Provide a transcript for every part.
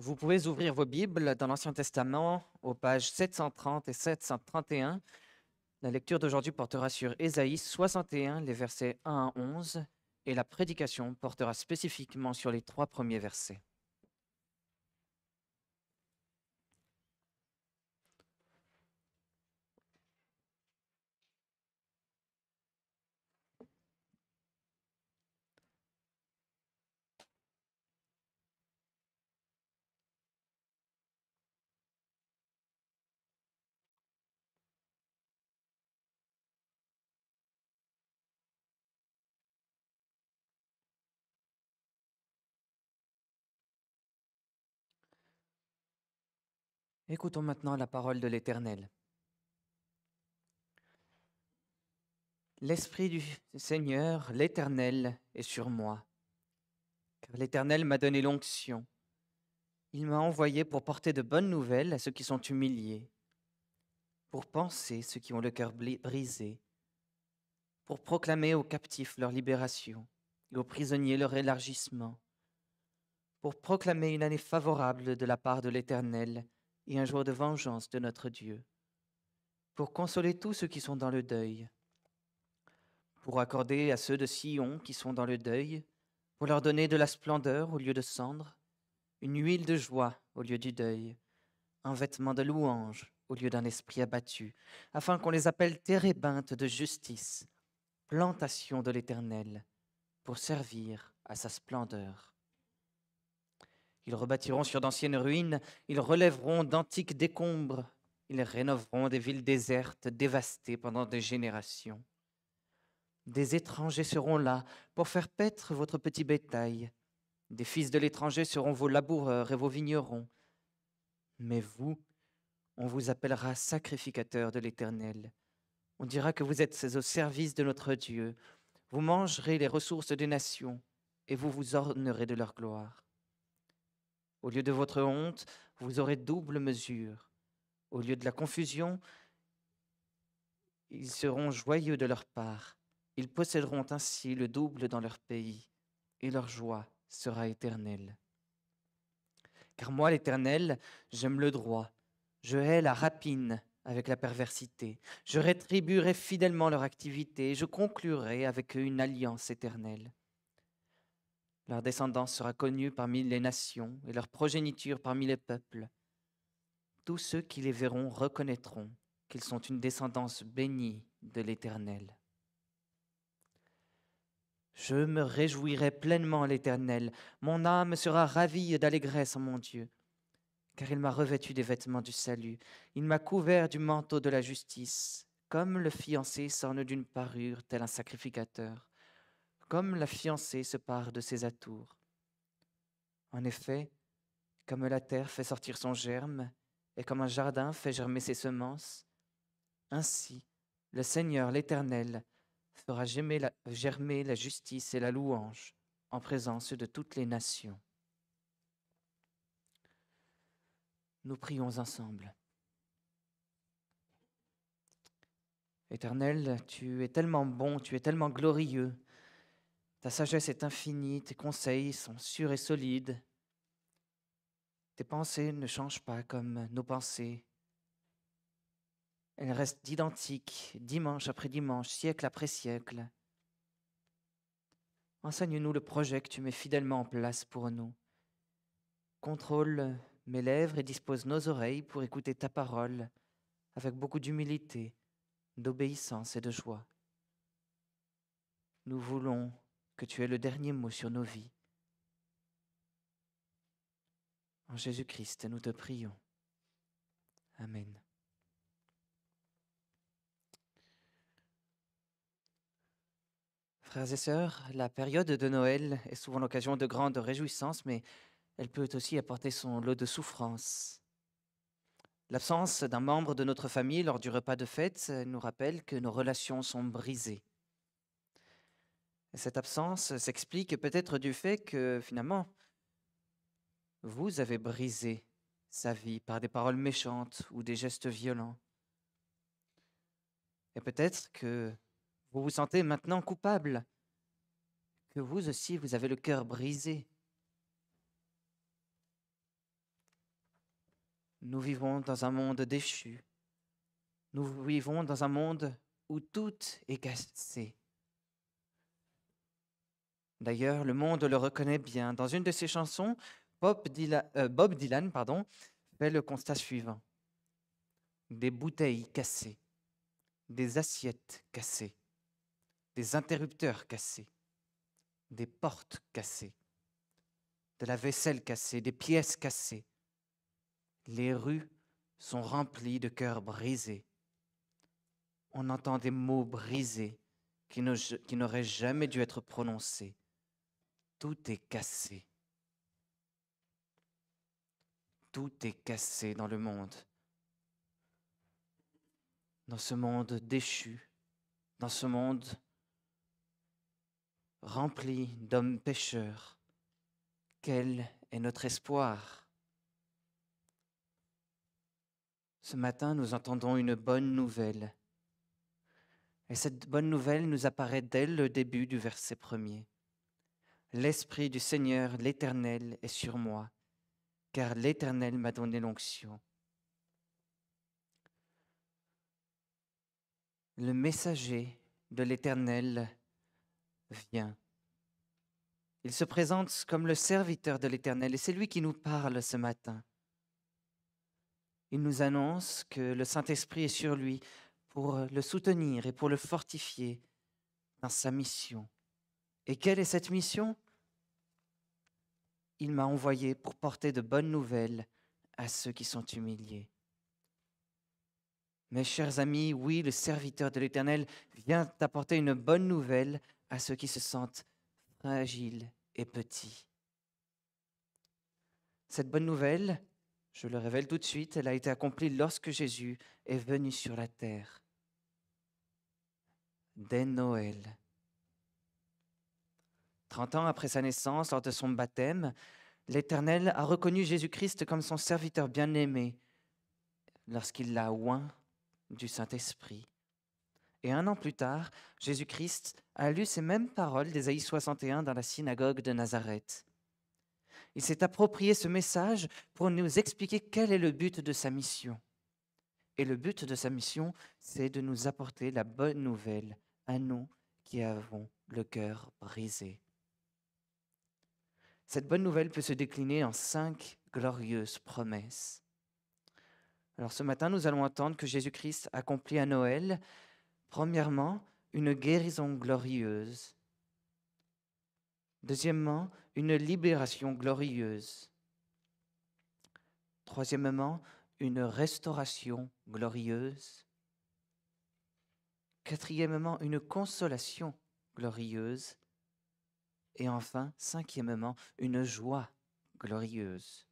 Vous pouvez ouvrir vos Bibles dans l'Ancien Testament aux pages 730 et 731. La lecture d'aujourd'hui portera sur Ésaïe 61, les versets 1 à 11, et la prédication portera spécifiquement sur les 3 premiers versets. Écoutons maintenant la parole de l'Éternel. L'Esprit du Seigneur, l'Éternel, est sur moi, car l'Éternel m'a donné l'onction. Il m'a envoyé pour porter de bonnes nouvelles à ceux qui sont humiliés, pour panser ceux qui ont le cœur brisé, pour proclamer aux captifs leur libération et aux prisonniers leur élargissement, pour proclamer une année favorable de la part de l'Éternel et un jour de vengeance de notre Dieu, pour consoler tous ceux qui sont dans le deuil, pour accorder à ceux de Sion qui sont dans le deuil, pour leur donner de la splendeur au lieu de cendre, une huile de joie au lieu du deuil, un vêtement de louange au lieu d'un esprit abattu, afin qu'on les appelle térébinthes de justice, plantation de l'Éternel, pour servir à sa splendeur. Ils rebâtiront sur d'anciennes ruines, ils relèveront d'antiques décombres, ils rénoveront des villes désertes, dévastées pendant des générations. Des étrangers seront là pour faire paître votre petit bétail. Des fils de l'étranger seront vos laboureurs et vos vignerons. Mais vous, on vous appellera sacrificateurs de l'Éternel. On dira que vous êtes au service de notre Dieu. Vous mangerez les ressources des nations et vous vous ornerez de leur gloire. Au lieu de votre honte, vous aurez double mesure. Au lieu de la confusion, ils seront joyeux de leur part. Ils posséderont ainsi le double dans leur pays, et leur joie sera éternelle. Car moi, l'Éternel, j'aime le droit. Je hais la rapine avec la perversité. Je rétribuerai fidèlement leur activité, et je conclurai avec eux une alliance éternelle. Leur descendance sera connue parmi les nations, et leur progéniture parmi les peuples. Tous ceux qui les verront reconnaîtront qu'ils sont une descendance bénie de l'Éternel. Je me réjouirai pleinement à l'Éternel. Mon âme sera ravie d'allégresse en mon Dieu, car il m'a revêtu des vêtements du salut. Il m'a couvert du manteau de la justice, comme le fiancé s'orne d'une parure, tel un sacrificateur, comme la fiancée se pare de ses atours. En effet, comme la terre fait sortir son germe, et comme un jardin fait germer ses semences, ainsi le Seigneur l'Éternel fera germer la justice et la louange en présence de toutes les nations. Nous prions ensemble. Éternel, tu es tellement bon, tu es tellement glorieux. Ta sagesse est infinie, tes conseils sont sûrs et solides. Tes pensées ne changent pas comme nos pensées. Elles restent identiques, dimanche après dimanche, siècle après siècle. Enseigne-nous le projet que tu mets fidèlement en place pour nous. Contrôle mes lèvres et dispose nos oreilles pour écouter ta parole avec beaucoup d'humilité, d'obéissance et de joie. Nous voulons que tu aies le dernier mot sur nos vies. En Jésus-Christ, nous te prions. Amen. Frères et sœurs, la période de Noël est souvent l'occasion de grandes réjouissances, mais elle peut aussi apporter son lot de souffrances. L'absence d'un membre de notre famille lors du repas de fête nous rappelle que nos relations sont brisées. Et cette absence s'explique peut-être du fait que finalement, vous avez brisé sa vie par des paroles méchantes ou des gestes violents. Et peut-être que vous vous sentez maintenant coupable, que vous aussi, vous avez le cœur brisé. Nous vivons dans un monde déchu. Nous vivons dans un monde où tout est cassé. D'ailleurs, le monde le reconnaît bien. Dans une de ses chansons, Bob Dylan, fait le constat suivant. Des bouteilles cassées, des assiettes cassées, des interrupteurs cassés, des portes cassées, de la vaisselle cassée, des pièces cassées. Les rues sont remplies de cœurs brisés. On entend des mots brisés qui n'auraient jamais dû être prononcés. Tout est cassé. Tout est cassé dans le monde. Dans ce monde déchu, dans ce monde rempli d'hommes pécheurs. Quel est notre espoir? Ce matin, nous entendons une bonne nouvelle. Et cette bonne nouvelle nous apparaît dès le début du verset 1er. L'Esprit du Seigneur, l'Éternel, est sur moi, car l'Éternel m'a donné l'onction. Le messager de l'Éternel vient. Il se présente comme le serviteur de l'Éternel et c'est lui qui nous parle ce matin. Il nous annonce que le Saint-Esprit est sur lui pour le soutenir et pour le fortifier dans sa mission. Et quelle est cette mission? Il m'a envoyé pour porter de bonnes nouvelles à ceux qui sont humiliés. Mes chers amis, oui, le serviteur de l'Éternel vient apporter une bonne nouvelle à ceux qui se sentent fragiles et petits. Cette bonne nouvelle, je le révèle tout de suite, elle a été accomplie lorsque Jésus est venu sur la terre. Dès Noël. 30 ans après sa naissance, lors de son baptême, l'Éternel a reconnu Jésus-Christ comme son serviteur bien-aimé lorsqu'il l'a oint du Saint-Esprit. Et 1 an plus tard, Jésus-Christ a lu ces mêmes paroles d'Ésaïe 61 dans la synagogue de Nazareth. Il s'est approprié ce message pour nous expliquer quel est le but de sa mission. Et le but de sa mission, c'est de nous apporter la bonne nouvelle à nous qui avons le cœur brisé. Cette bonne nouvelle peut se décliner en 5 glorieuses promesses. Alors ce matin, nous allons entendre que Jésus-Christ accomplit à Noël, premièrement, une guérison glorieuse. Deuxièmement, une libération glorieuse. Troisièmement, une restauration glorieuse. Quatrièmement, une consolation glorieuse. Et enfin, cinquièmement, une joie glorieuse.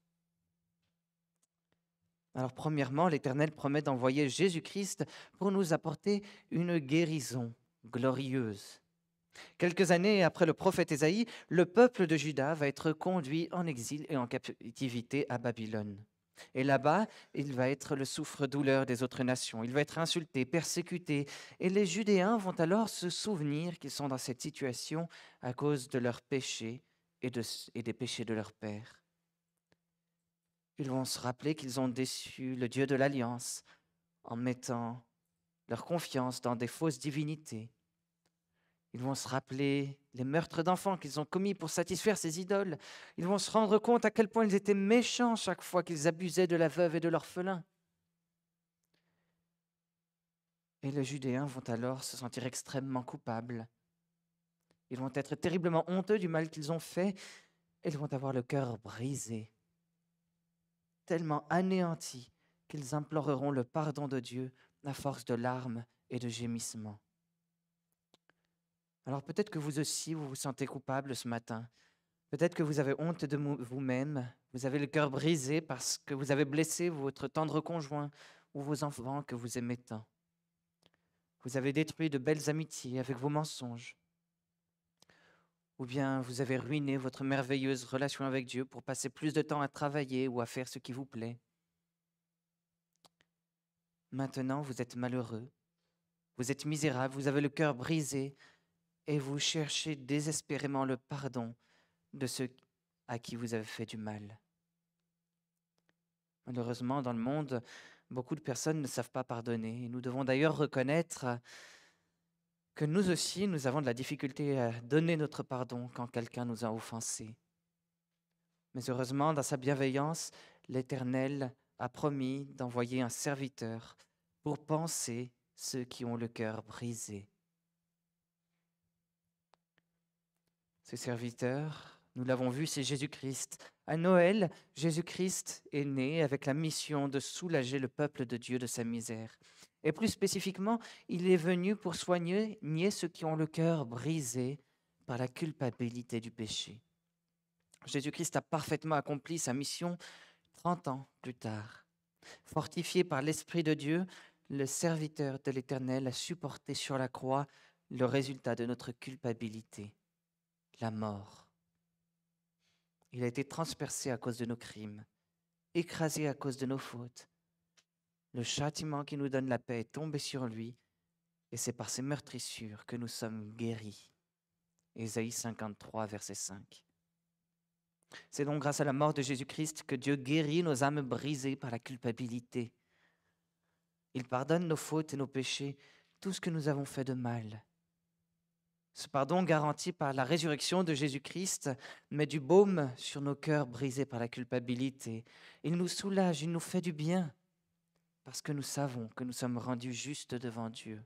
Alors premièrement, l'Éternel promet d'envoyer Jésus-Christ pour nous apporter une guérison glorieuse. Quelques années après le prophète Ésaïe, le peuple de Juda va être conduit en exil et en captivité à Babylone. Et là-bas, il va être le souffre-douleur des autres nations. Il va être insulté, persécuté. Et les Judéens vont alors se souvenir qu'ils sont dans cette situation à cause de leurs péchés et des péchés de leurs pères. Ils vont se rappeler qu'ils ont déçu le Dieu de l'Alliance en mettant leur confiance dans des fausses divinités. Ils vont se rappeler les meurtres d'enfants qu'ils ont commis pour satisfaire ces idoles. Ils vont se rendre compte à quel point ils étaient méchants chaque fois qu'ils abusaient de la veuve et de l'orphelin. Et les Judéens vont alors se sentir extrêmement coupables. Ils vont être terriblement honteux du mal qu'ils ont fait. Et ils vont avoir le cœur brisé, tellement anéantis qu'ils imploreront le pardon de Dieu à force de larmes et de gémissements. Alors peut-être que vous aussi, vous vous sentez coupable ce matin. Peut-être que vous avez honte de vous-même. Vous avez le cœur brisé parce que vous avez blessé votre tendre conjoint ou vos enfants que vous aimez tant. Vous avez détruit de belles amitiés avec vos mensonges. Ou bien vous avez ruiné votre merveilleuse relation avec Dieu pour passer plus de temps à travailler ou à faire ce qui vous plaît. Maintenant, vous êtes malheureux. Vous êtes misérable, vous avez le cœur brisé et vous cherchez désespérément le pardon de ceux à qui vous avez fait du mal. Malheureusement, dans le monde, beaucoup de personnes ne savent pas pardonner. Et nous devons d'ailleurs reconnaître que nous aussi, nous avons de la difficulté à donner notre pardon quand quelqu'un nous a offensés. Mais heureusement, dans sa bienveillance, l'Éternel a promis d'envoyer un serviteur pour panser ceux qui ont le cœur brisé. Ce serviteur, nous l'avons vu, c'est Jésus-Christ. À Noël, Jésus-Christ est né avec la mission de soulager le peuple de Dieu de sa misère. Et plus spécifiquement, il est venu pour soigner ceux qui ont le cœur brisé par la culpabilité du péché. Jésus-Christ a parfaitement accompli sa mission 30 ans plus tard. Fortifié par l'Esprit de Dieu, le serviteur de l'Éternel a supporté sur la croix le résultat de notre culpabilité, la mort. Il a été transpercé à cause de nos crimes, écrasé à cause de nos fautes. Le châtiment qui nous donne la paix est tombé sur lui, et c'est par ses meurtrissures que nous sommes guéris. Ésaïe 53, verset 5. C'est donc grâce à la mort de Jésus-Christ que Dieu guérit nos âmes brisées par la culpabilité. Il pardonne nos fautes et nos péchés, tout ce que nous avons fait de mal. Ce pardon garanti par la résurrection de Jésus-Christ met du baume sur nos cœurs brisés par la culpabilité. Il nous soulage, il nous fait du bien, parce que nous savons que nous sommes rendus justes devant Dieu.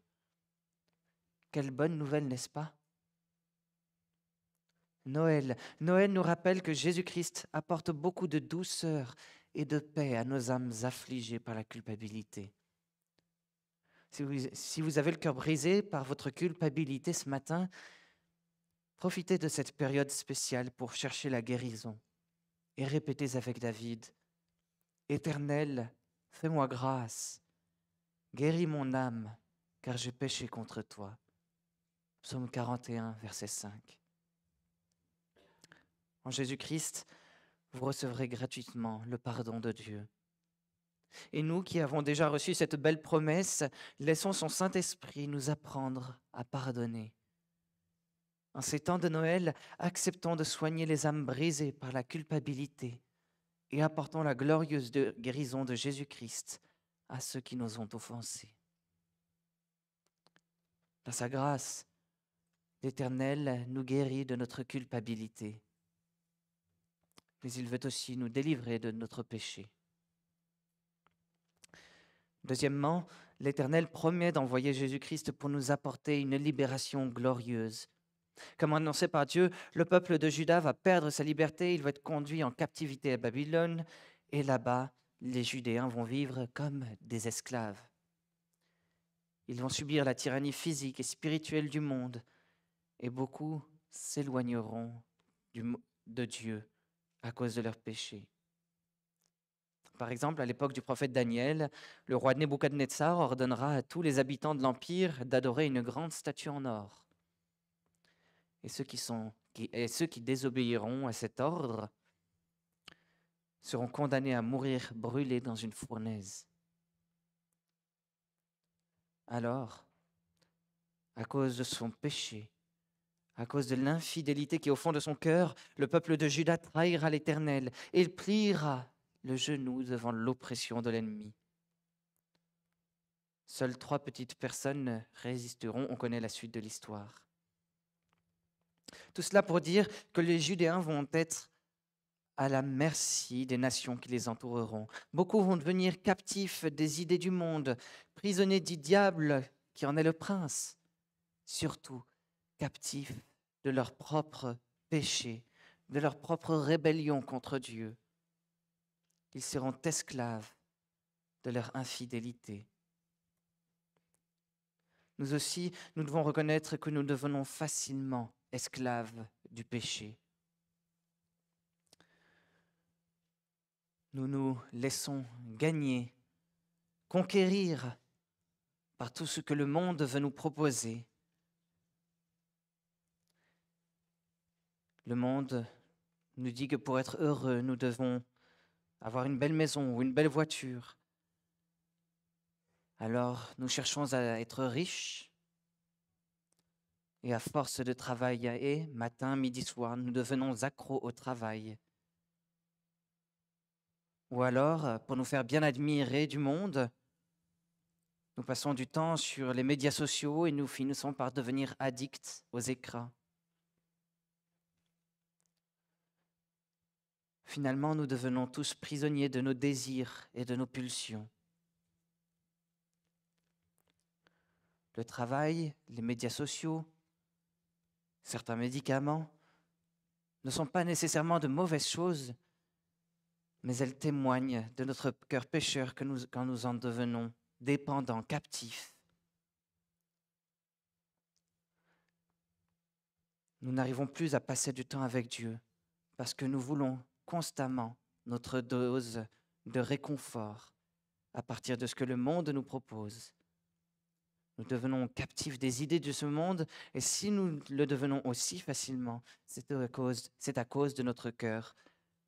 Quelle bonne nouvelle, n'est-ce pas? Noël nous rappelle que Jésus-Christ apporte beaucoup de douceur et de paix à nos âmes affligées par la culpabilité. Si vous avez le cœur brisé par votre culpabilité ce matin, profitez de cette période spéciale pour chercher la guérison et répétez avec David, « Éternel, fais-moi grâce, guéris mon âme, car j'ai péché contre toi. » Psaume 41, verset 5. En Jésus-Christ, vous recevrez gratuitement le pardon de Dieu. Et nous qui avons déjà reçu cette belle promesse, laissons son Saint-Esprit nous apprendre à pardonner. En ces temps de Noël, acceptons de soigner les âmes brisées par la culpabilité et apportons la glorieuse guérison de Jésus-Christ à ceux qui nous ont offensés. Dans sa grâce, l'Éternel nous guérit de notre culpabilité, mais il veut aussi nous délivrer de notre péché. Deuxièmement, l'Éternel promet d'envoyer Jésus-Christ pour nous apporter une libération glorieuse. Comme annoncé par Dieu, le peuple de Juda va perdre sa liberté, il va être conduit en captivité à Babylone, et là-bas, les Judéens vont vivre comme des esclaves. Ils vont subir la tyrannie physique et spirituelle du monde, et beaucoup s'éloigneront de Dieu à cause de leurs péchés. Par exemple, à l'époque du prophète Daniel, le roi Nebuchadnezzar ordonnera à tous les habitants de l'Empire d'adorer une grande statue en or. Et ceux qui désobéiront à cet ordre seront condamnés à mourir brûlés dans une fournaise. Alors, à cause de son péché, à cause de l'infidélité qui est au fond de son cœur, le peuple de Juda trahira l'Éternel et il pliera le genou devant l'oppression de l'ennemi. Seules 3 petites personnes résisteront, on connaît la suite de l'histoire. Tout cela pour dire que les Judéens vont être à la merci des nations qui les entoureront. Beaucoup vont devenir captifs des idées du monde, prisonniers du diable qui en est le prince, surtout captifs de leur propre péché, de leur propre rébellion contre Dieu. Ils seront esclaves de leur infidélité. Nous aussi, nous devons reconnaître que nous devenons facilement esclaves du péché. Nous nous laissons gagner, conquérir par tout ce que le monde veut nous proposer. Le monde nous dit que pour être heureux, nous devons avoir une belle maison ou une belle voiture. Alors, nous cherchons à être riches et à force de travailler, matin, midi, soir, nous devenons accros au travail. Ou alors, pour nous faire bien admirer du monde, nous passons du temps sur les médias sociaux et nous finissons par devenir addicts aux écrans. Finalement, nous devenons tous prisonniers de nos désirs et de nos pulsions. Le travail, les médias sociaux, certains médicaments ne sont pas nécessairement de mauvaises choses, mais elles témoignent de notre cœur pécheur quand nous en devenons dépendants, captifs. Nous n'arrivons plus à passer du temps avec Dieu parce que nous voulons constamment notre dose de réconfort à partir de ce que le monde nous propose. Nous devenons captifs des idées de ce monde et si nous le devenons aussi facilement, c'est à cause de notre cœur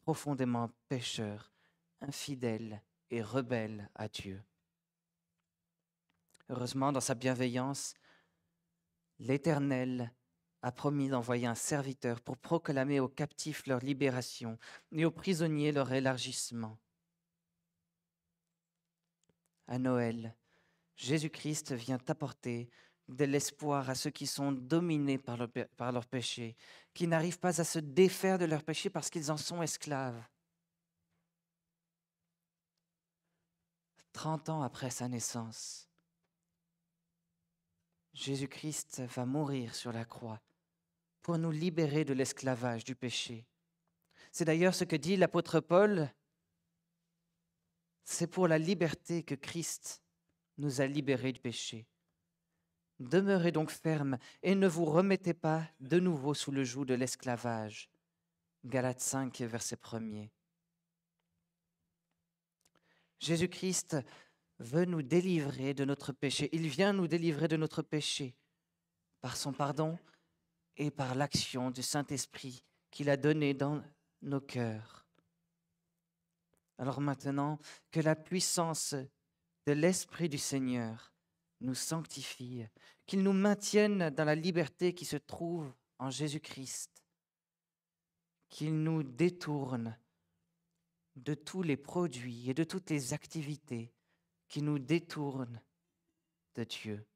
profondément pécheur, infidèle et rebelle à Dieu. Heureusement, dans sa bienveillance, l'Éternel a promis d'envoyer un serviteur pour proclamer aux captifs leur libération et aux prisonniers leur élargissement. À Noël, Jésus-Christ vient apporter de l'espoir à ceux qui sont dominés par leur péché, qui n'arrivent pas à se défaire de leur péché parce qu'ils en sont esclaves. 30 ans après sa naissance, Jésus-Christ va mourir sur la croix pour nous libérer de l'esclavage du péché. C'est d'ailleurs ce que dit l'apôtre Paul, c'est pour la liberté que Christ nous a libérés du péché. Demeurez donc fermes et ne vous remettez pas de nouveau sous le joug de l'esclavage. Galates 5, verset 1er. Jésus-Christ veut nous délivrer de notre péché. Il vient nous délivrer de notre péché par son pardon et par l'action du Saint-Esprit qu'il a donné dans nos cœurs. Alors maintenant, que la puissance de l'Esprit du Seigneur nous sanctifie, qu'il nous maintienne dans la liberté qui se trouve en Jésus-Christ, qu'il nous détourne de tous les produits et de toutes les activités qui nous détournent de Dieu.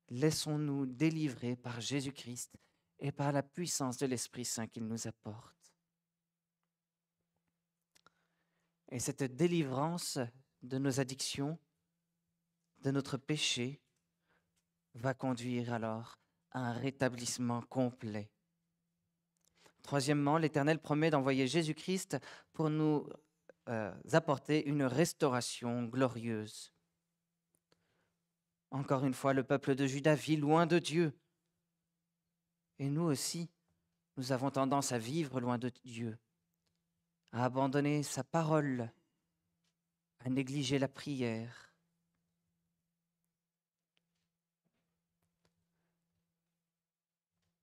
Laissons-nous délivrer par Jésus-Christ et par la puissance de l'Esprit Saint qu'il nous apporte. Et cette délivrance de nos addictions, de notre péché, va conduire alors à un rétablissement complet. Troisièmement, l'Éternel promet d'envoyer Jésus-Christ pour nous apporter une restauration glorieuse. Encore une fois, le peuple de Juda vit loin de Dieu. Et nous aussi, nous avons tendance à vivre loin de Dieu, à abandonner sa parole, à négliger la prière.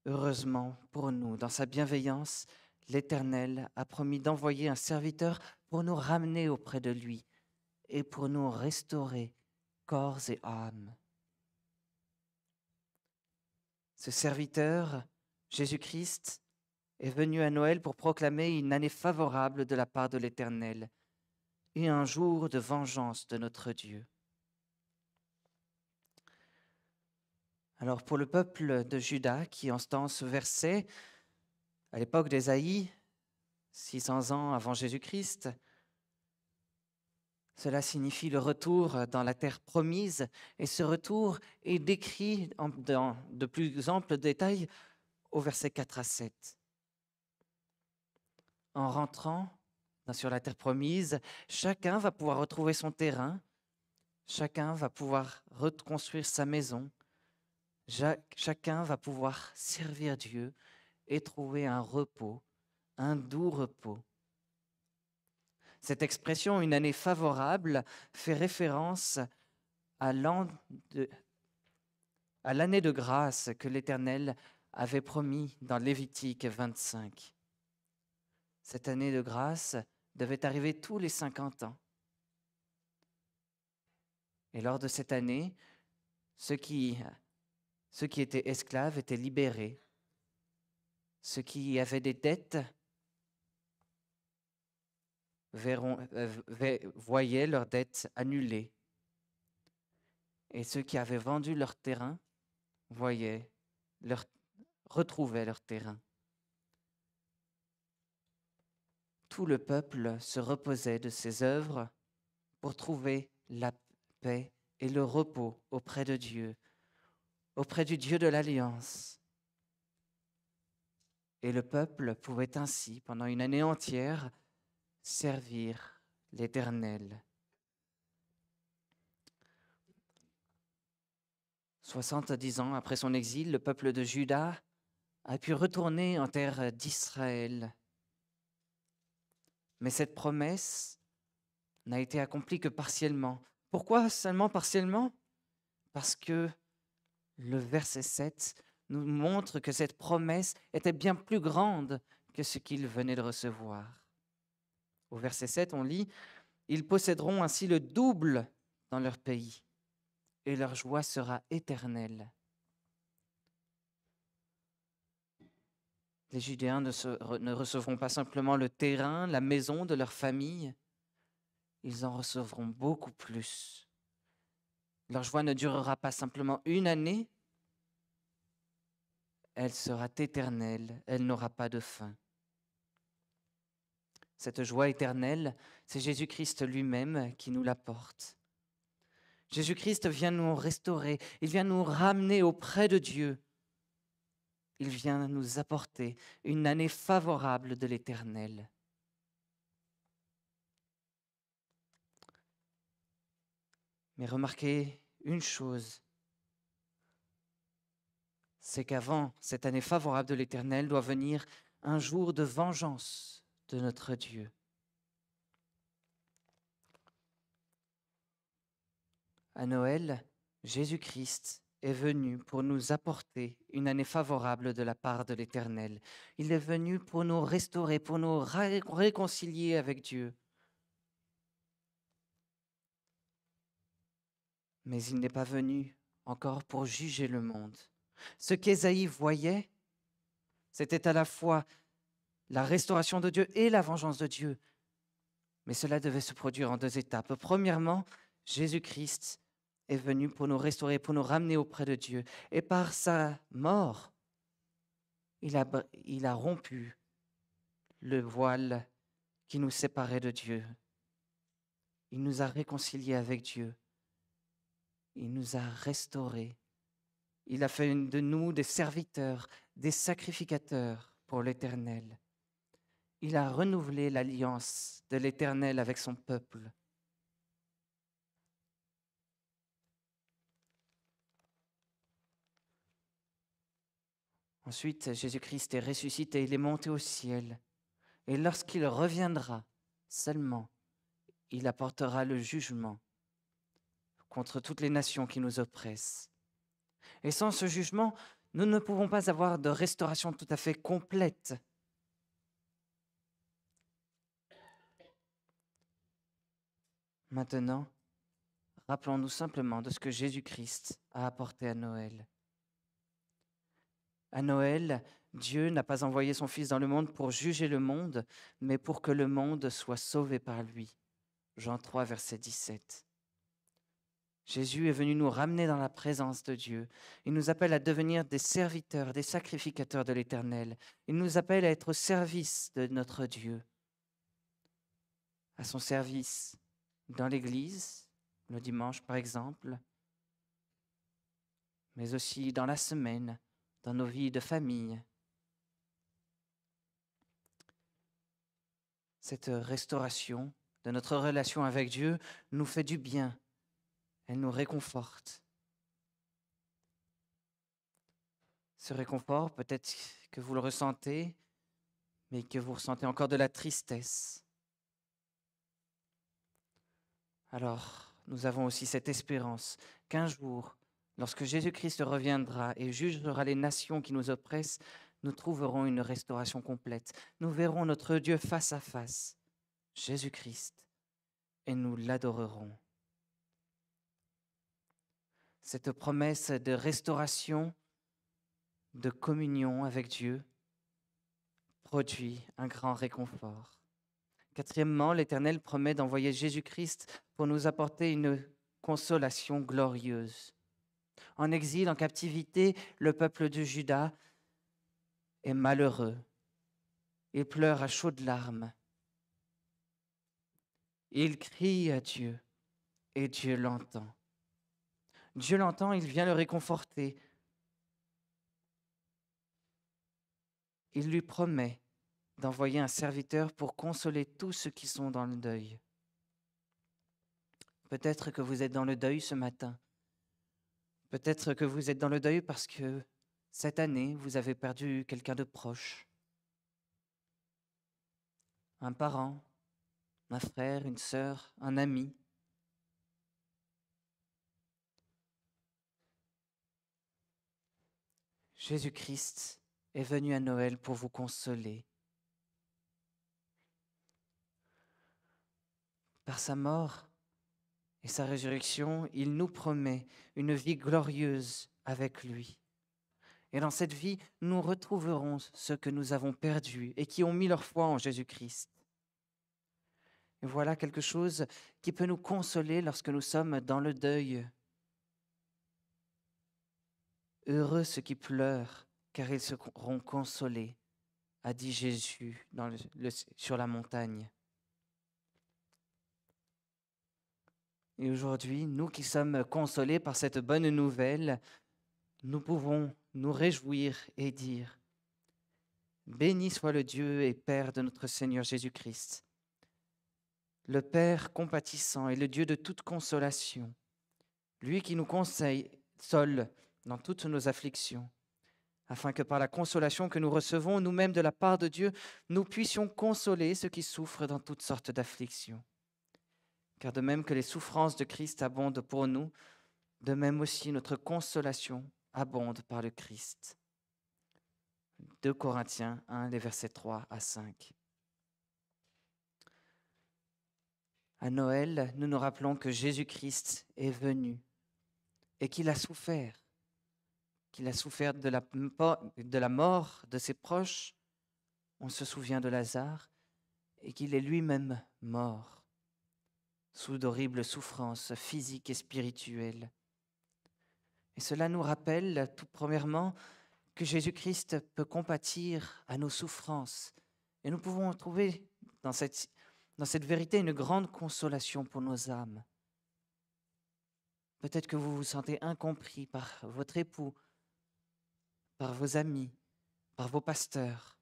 Heureusement pour nous, dans sa bienveillance, l'Éternel a promis d'envoyer un serviteur pour nous ramener auprès de lui et pour nous restaurer corps et âme. Ce serviteur, Jésus-Christ, est venu à Noël pour proclamer une année favorable de la part de l'Éternel et un jour de vengeance de notre Dieu. Alors pour le peuple de Juda qui entend ce verset, à l'époque d'Ésaïe, 600 ans avant Jésus-Christ, cela signifie le retour dans la terre promise et ce retour est décrit dans de plus amples détails au verset 4 à 7. En rentrant sur la terre promise, chacun va pouvoir retrouver son terrain, chacun va pouvoir reconstruire sa maison, chacun va pouvoir servir Dieu et trouver un repos, un doux repos. Cette expression, une année favorable, fait référence à l'année de grâce que l'Éternel avait promis dans Lévitique 25. Cette année de grâce devait arriver tous les 50 ans. Et lors de cette année, ceux qui étaient esclaves étaient libérés. Ceux qui avaient des dettes voyaient leurs dettes annulées. Et ceux qui avaient vendu leur terrain voyaient retrouvaient leur terrain. Tout le peuple se reposait de ses œuvres pour trouver la paix et le repos auprès de Dieu, auprès du Dieu de l'Alliance. Et le peuple pouvait ainsi, pendant une année entière, servir l'Éternel. 70 ans après son exil, le peuple de Juda a pu retourner en terre d'Israël. Mais cette promesse n'a été accomplie que partiellement. Pourquoi seulement partiellement? Parce que le verset 7 nous montre que cette promesse était bien plus grande que ce qu'ils venaient de recevoir. Au verset 7, on lit « Ils posséderont ainsi le double dans leur pays, et leur joie sera éternelle. » Les Judéens ne recevront pas simplement le terrain, la maison de leur famille, ils en recevront beaucoup plus. Leur joie ne durera pas simplement une année, elle sera éternelle, elle n'aura pas de fin. Cette joie éternelle, c'est Jésus-Christ lui-même qui nous l'apporte. Jésus-Christ vient nous restaurer, il vient nous ramener auprès de Dieu. Il vient nous apporter une année favorable de l'Éternel. Mais remarquez une chose, c'est qu'avant cette année favorable de l'Éternel doit venir un jour de vengeance de notre Dieu. À Noël, Jésus-Christ est venu pour nous apporter une année favorable de la part de l'Éternel. Il est venu pour nous restaurer, pour nous réconcilier avec Dieu. Mais il n'est pas venu encore pour juger le monde. Ce qu'Ésaïe voyait, c'était à la fois la restauration de Dieu et la vengeance de Dieu. Mais cela devait se produire en 2 étapes. Premièrement, Jésus-Christ est venu pour nous restaurer, pour nous ramener auprès de Dieu. Et par sa mort, il a rompu le voile qui nous séparait de Dieu. Il nous a réconciliés avec Dieu. Il nous a restaurés. Il a fait de nous des serviteurs, des sacrificateurs pour l'Éternel. Il a renouvelé l'alliance de l'Éternel avec son peuple. Ensuite, Jésus-Christ est ressuscité, il est monté au ciel. Et lorsqu'il reviendra seulement, il apportera le jugement contre toutes les nations qui nous oppressent. Et sans ce jugement, nous ne pouvons pas avoir de restauration tout à fait complète. Maintenant, rappelons-nous simplement de ce que Jésus-Christ a apporté à Noël. À Noël, Dieu n'a pas envoyé son Fils dans le monde pour juger le monde, mais pour que le monde soit sauvé par lui. Jean 3, verset 17. Jésus est venu nous ramener dans la présence de Dieu. Il nous appelle à devenir des serviteurs, des sacrificateurs de l'Éternel. Il nous appelle à être au service de notre Dieu, à son service dans l'Église, le dimanche par exemple, mais aussi dans la semaine, dans nos vies de famille. Cette restauration de notre relation avec Dieu nous fait du bien. Elle nous réconforte. Ce réconfort, peut-être que vous le ressentez, mais que vous ressentez encore de la tristesse. Alors, nous avons aussi cette espérance qu'un jour, lorsque Jésus-Christ reviendra et jugera les nations qui nous oppressent, nous trouverons une restauration complète. Nous verrons notre Dieu face à face, Jésus-Christ, et nous l'adorerons. Cette promesse de restauration, de communion avec Dieu, produit un grand réconfort. Quatrièmement, l'Éternel promet d'envoyer Jésus-Christ pour nous apporter une consolation glorieuse. En exil, en captivité, le peuple de Juda est malheureux. Il pleure à chaudes larmes. Il crie à Dieu et Dieu l'entend. Dieu l'entend, il vient le réconforter. Il lui promet d'envoyer un serviteur pour consoler tous ceux qui sont dans le deuil. Peut-être que vous êtes dans le deuil ce matin. Peut-être que vous êtes dans le deuil parce que cette année, vous avez perdu quelqu'un de proche. Un parent, un frère, une sœur, un ami. Jésus-Christ est venu à Noël pour vous consoler. Par sa mort et sa résurrection, il nous promet une vie glorieuse avec lui. Et dans cette vie, nous retrouverons ceux que nous avons perdus et qui ont mis leur foi en Jésus-Christ. Et voilà quelque chose qui peut nous consoler lorsque nous sommes dans le deuil. Heureux ceux qui pleurent, car ils seront consolés, a dit Jésus sur la montagne. Et aujourd'hui, nous qui sommes consolés par cette bonne nouvelle, nous pouvons nous réjouir et dire: béni soit le Dieu et Père de notre Seigneur Jésus-Christ, le Père compatissant et le Dieu de toute consolation, lui qui nous console dans toutes nos afflictions, afin que par la consolation que nous recevons nous-mêmes de la part de Dieu, nous puissions consoler ceux qui souffrent dans toutes sortes d'afflictions. Car de même que les souffrances de Christ abondent pour nous, de même aussi notre consolation abonde par le Christ. 2 Corinthiens 1, les versets 3 à 5. À Noël, nous nous rappelons que Jésus-Christ est venu et qu'il a souffert de la mort de ses proches. On se souvient de Lazare et qu'il est lui-même mort sous d'horribles souffrances physiques et spirituelles. Et cela nous rappelle, tout premièrement, que Jésus-Christ peut compatir à nos souffrances. Et nous pouvons trouver dans cette vérité une grande consolation pour nos âmes. Peut-être que vous vous sentez incompris par votre époux, par vos amis, par vos pasteurs.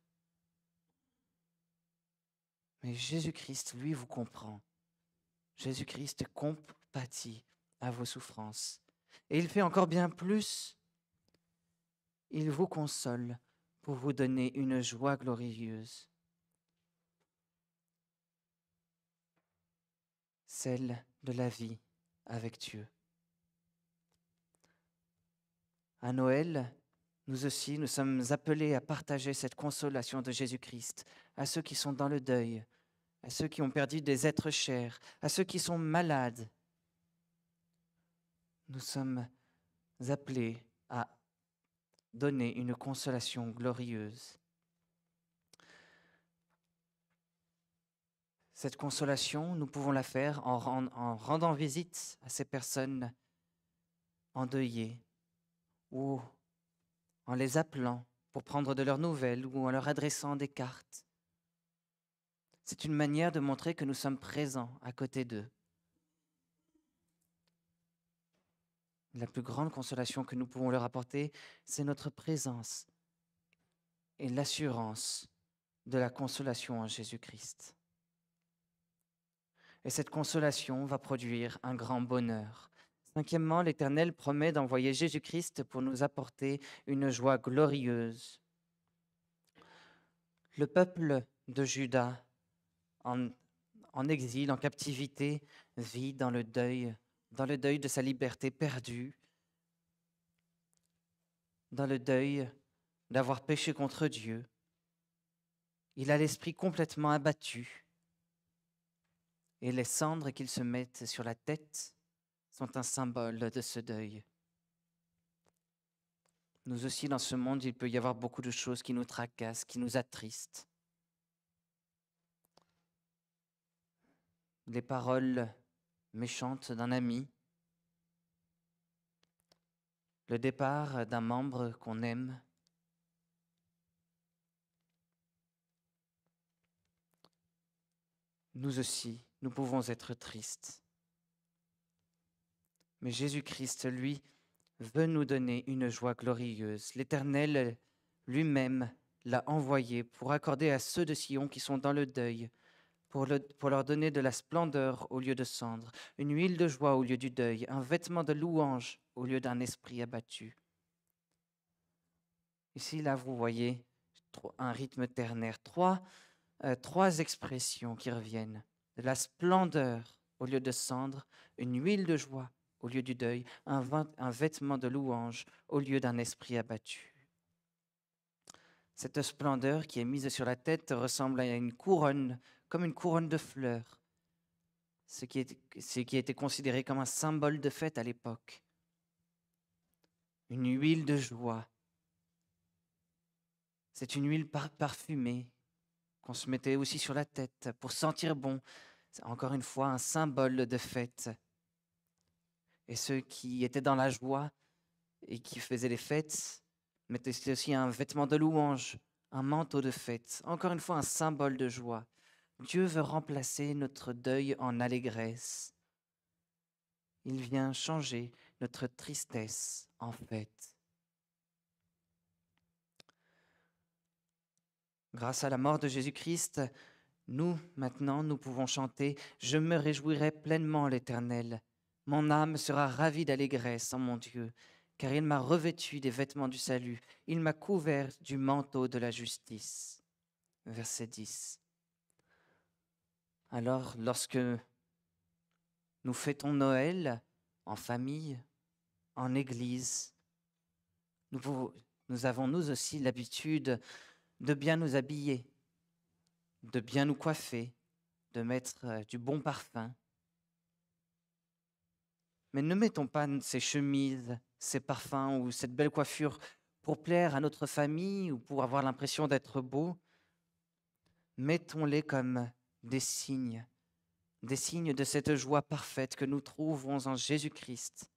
Mais Jésus-Christ, lui, vous comprend. Jésus-Christ compatit à vos souffrances. Et il fait encore bien plus. Il vous console pour vous donner une joie glorieuse, celle de la vie avec Dieu. À Noël, nous aussi, nous sommes appelés à partager cette consolation de Jésus-Christ à ceux qui sont dans le deuil, à ceux qui ont perdu des êtres chers, à ceux qui sont malades. Nous sommes appelés à donner une consolation glorieuse. Cette consolation, nous pouvons la faire en rendant visite à ces personnes endeuillées ou en les appelant pour prendre de leurs nouvelles ou en leur adressant des cartes. C'est une manière de montrer que nous sommes présents à côté d'eux. La plus grande consolation que nous pouvons leur apporter, c'est notre présence et l'assurance de la consolation en Jésus-Christ. Et cette consolation va produire un grand bonheur. Cinquièmement, l'Éternel promet d'envoyer Jésus-Christ pour nous apporter une joie glorieuse. Le peuple de Juda, en exil, en captivité, vit dans le deuil de sa liberté perdue, dans le deuil d'avoir péché contre Dieu. Il a l'esprit complètement abattu. Et les cendres qu'il se met sur la tête sont un symbole de ce deuil. Nous aussi, dans ce monde, il peut y avoir beaucoup de choses qui nous tracassent, qui nous attristent. les paroles méchantes d'un ami, le départ d'un membre qu'on aime. Nous aussi, nous pouvons être tristes. Mais Jésus-Christ, lui, veut nous donner une joie glorieuse. L'Éternel lui-même l'a envoyé pour accorder à ceux de Sion qui sont dans le deuil, pour leur donner de la splendeur au lieu de cendre, une huile de joie au lieu du deuil, un vêtement de louange au lieu d'un esprit abattu. Ici, là, vous voyez un rythme ternaire, trois expressions qui reviennent. De la splendeur au lieu de cendre, une huile de joie au lieu du deuil, un vêtement de louange au lieu d'un esprit abattu. Cette splendeur qui est mise sur la tête ressemble à une couronne, comme une couronne de fleurs, ce qui était considéré comme un symbole de fête à l'époque. Une huile de joie. C'est une huile parfumée qu'on se mettait aussi sur la tête pour sentir bon. C'est encore une fois un symbole de fête. Et ceux qui étaient dans la joie et qui faisaient les fêtes mettaient aussi un vêtement de louange, un manteau de fête. Encore une fois, un symbole de joie. Dieu veut remplacer notre deuil en allégresse. Il vient changer notre tristesse en fête. Grâce à la mort de Jésus-Christ, nous, maintenant, nous pouvons chanter « Je me réjouirai pleinement, l'Éternel. Mon âme sera ravie d'allégresse en mon Dieu, car il m'a revêtu des vêtements du salut. Il m'a couvert du manteau de la justice. » Verset 10. Alors, lorsque nous fêtons Noël en famille, en église, nous avons nous aussi l'habitude de bien nous habiller, de bien nous coiffer, de mettre du bon parfum. Mais ne mettons pas ces chemises, ces parfums ou cette belle coiffure pour plaire à notre famille ou pour avoir l'impression d'être beau. Mettons-les comme des signes de cette joie parfaite que nous trouvons en Jésus-Christ.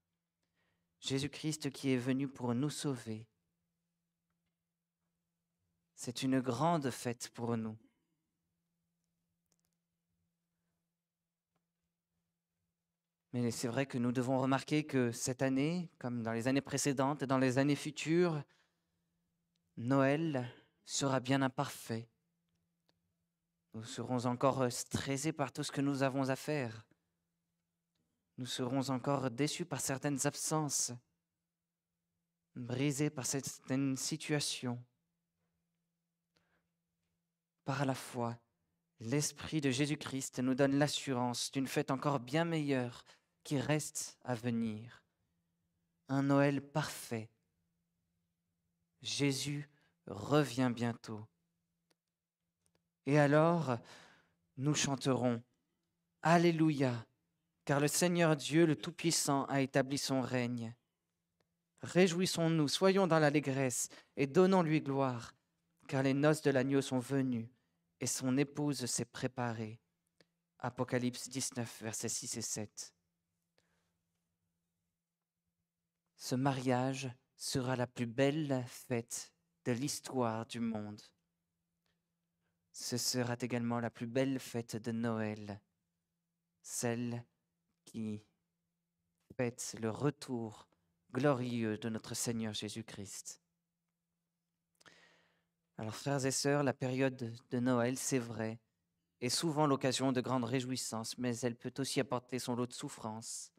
Jésus-Christ qui est venu pour nous sauver. C'est une grande fête pour nous. Mais c'est vrai que nous devons remarquer que cette année, comme dans les années précédentes et dans les années futures, Noël sera bien imparfait. Nous serons encore stressés par tout ce que nous avons à faire. Nous serons encore déçus par certaines absences, brisés par certaines situations. Par la foi, l'Esprit de Jésus-Christ nous donne l'assurance d'une fête encore bien meilleure qui reste à venir. Un Noël parfait. Jésus revient bientôt. Et alors, nous chanterons « Alléluia » car le Seigneur Dieu, le Tout-Puissant, a établi son règne. Réjouissons-nous, soyons dans l'allégresse et donnons-lui gloire, car les noces de l'agneau sont venues et son épouse s'est préparée. Apocalypse 19, versets 6 et 7. Ce mariage sera la plus belle fête de l'histoire du monde. Ce sera également la plus belle fête de Noël, celle qui fête le retour glorieux de notre Seigneur Jésus-Christ. Alors, frères et sœurs, la période de Noël, c'est vrai, est souvent l'occasion de grandes réjouissances, mais elle peut aussi apporter son lot de souffrances.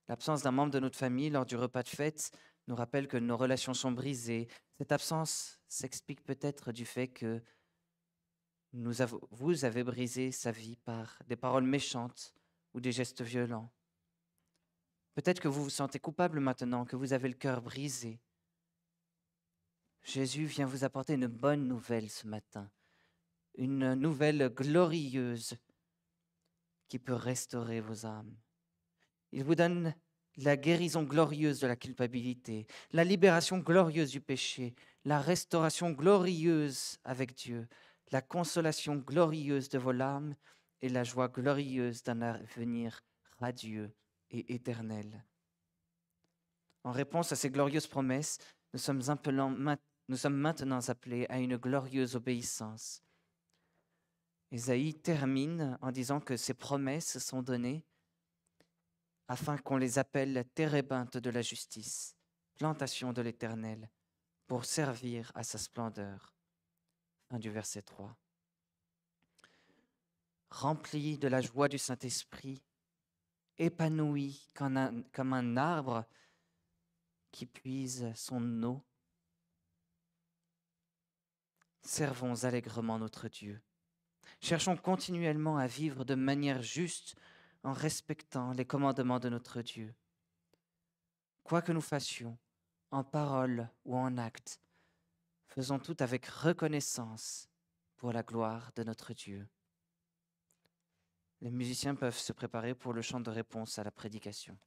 L'absence d'un membre de notre famille lors du repas de fête nous rappelle que nos relations sont brisées. Cette absence s'explique peut-être du fait que vous avez brisé sa vie par des paroles méchantes ou des gestes violents. Peut-être que vous vous sentez coupable maintenant, que vous avez le cœur brisé. Jésus vient vous apporter une bonne nouvelle ce matin, une nouvelle glorieuse qui peut restaurer vos âmes. Il vous donne la guérison glorieuse de la culpabilité, la libération glorieuse du péché, la restauration glorieuse avec Dieu, la consolation glorieuse de vos larmes et la joie glorieuse d'un avenir radieux et éternel. En réponse à ces glorieuses promesses, nous sommes maintenant appelés à une glorieuse obéissance. Ésaïe termine en disant que ces promesses sont données afin qu'on les appelle térébinthes de la justice, plantation de l'Éternel, pour servir à sa splendeur. Fin du verset 3. Remplis de la joie du Saint-Esprit, épanoui comme un arbre qui puise son eau, servons allègrement notre Dieu. Cherchons continuellement à vivre de manière juste en respectant les commandements de notre Dieu. Quoi que nous fassions, en parole ou en acte, faisons tout avec reconnaissance pour la gloire de notre Dieu. Les musiciens peuvent se préparer pour le chant de réponse à la prédication.